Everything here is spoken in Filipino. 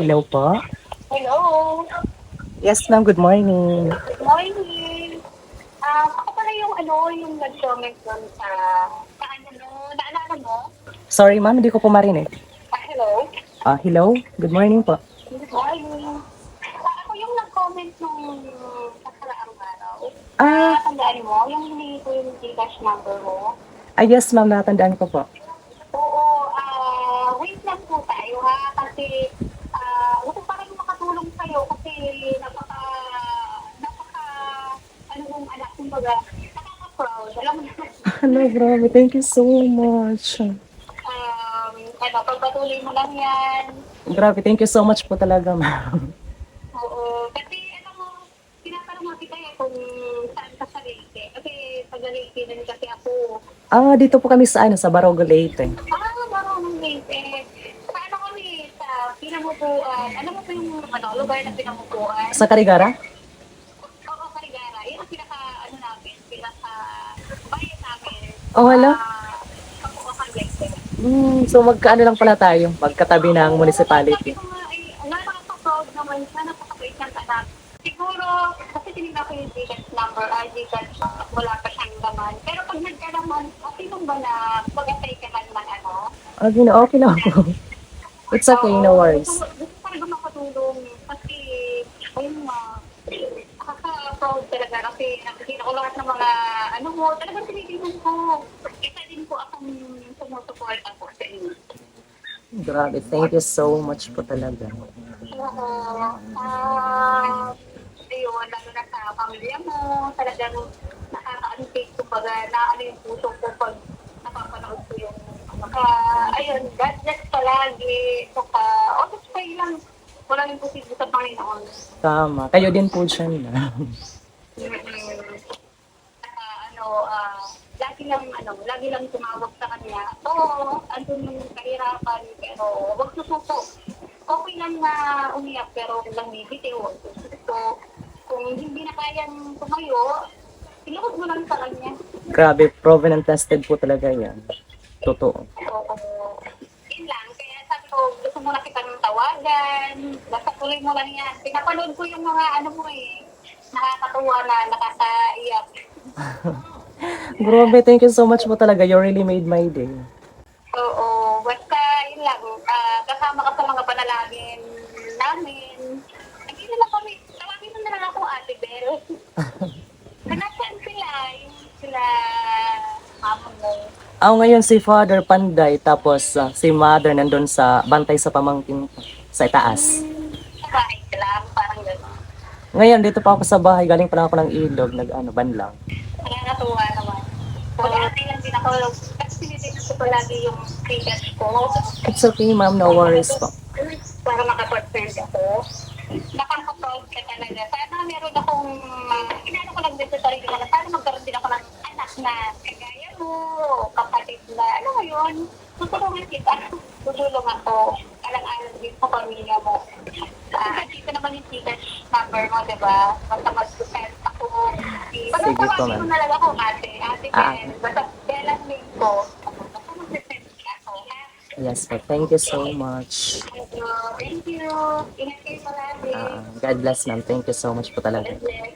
Hello po. Hello. Yes, ma'am. Good morning. Good morning. Ako pala yung yung nag-comment doon sa naalala mo? Sorry, ma'am. Hindi ko po marinig. Hello. Hello. Good morning po. Good morning. Ako yung nag-comment nung nakaraang araw. Ah, Tandaan mo, yung hindi ko yung Gcash number mo. yes, ma'am. Natandaan ko po. Oo, wait lang po tayo ha, kasi gusto pa rin makatulong sa'yo kasi napaka, mong anak, kumbaga, nakaka-proud. Alam mo na, Hello, grabe. Thank you so much. pagpatuloy mo lang yan. Grabe. Thank you so much po talaga, ma'am. Oo, kasi tinatanong mo kita kung saan ka sa Leyte. Kasi sa Leyte din kasi ako. Dito po kami sa Barogo Leyte. Marunong Leyte. Paano kami sa pinamutuan? Ano mo po yung lugar na pinamutuan? Sa Carigara? Oo, Carigara. Yun ang namin, bayan namin. Oh, hello. Kamukhang Leyte. So, magkaano lang pala tayo? Magkatabi ng municipality. Sabi ko nga, nakaka-proud naman siya, napakabait ng anak. Siguro, kasi tinignan ko yung Gcash number, Gcash, wala pa siyang laman. Pero pag nagkalaman, okay lang ba na mag-apply ka lang ng Okay lang po. It's okay, no worries. Gusto talaga makatulong kasi, ayun nga, nakaka-proud talaga kasi nakikita ko lahat ng mga talagang tinitingnan ko. Isa din po akong sumusupport ako sa inyo. Grabe. Thank you so much po talaga. Oo. Ayun, lalo na sa pamilya mo, talagang nakaka-antik, kumbaga, yung puso ko pag napapanood ko yung ayun, God bless palagi. Just pray lang. Wala rin posible sa Panginoon. Tama. Kayo din po dyan, ma'am. Lagi lang tumawag sa kanya. Oo, andun yung kahirapan, pero wag susuko. Okay lang na umiyak, pero huwag lang bibitiw. So, kung hindi na kayang tumayo, ilukod mo lang sa kanya. Grabe. Proven and tested po talaga yan. Totoo. Oo. Yun lang. Kaya sabi ko, gusto mo na kitang tawagan. Basta tuloy mo lang yan. Pinapanood ko yung mga nakakatuwa na nakakaiyak. Grabe, thank you so much po talaga. You really made my day. Oo. Basta yun lang. Kasama ka sa mga panalangin namin. Hindi na lang kami. Tawagin mo na lang ako Ate Bel. Nasaan sila? Sila mama mo. Ngayon si Father Panday, tapos si Mother nandun sa bantay sa pamangkin ko, sa itaas. Sa bahay ka lang. Parang gano'n. Ngayon, dito pa ako sa bahay. Galing pa lang ako ng ilog. Banlang. Nakakatuwa naman. Mag-aantay lang din ako. Kasi tinitignan ko palagi yung Gcash ko. It's okay, ma'am. No worries po. Para makapag-friend ako. Nakaka-proud ka talaga. Sana meron akong, inano ko lang din sa sarili ko na sana magkaroon din ako ng anak na kagaya mo, kapatid na, alam mo yun, tutulungan kita. Tutulong ako. Alang-alang din sa pamilya mo. Dito naman yung Gcash number mo, diba? Basta mag-send ako. Basta Sige po, tawagin ma'am. mo na lang ako, ate. Ate Ben. Basta Belang name ko. Basta mag-send ako, ha? Yes po. Thank you so much. Thank you. Ingat kayo palagi. God bless, ma'am. Thank you so much po talaga. God bless.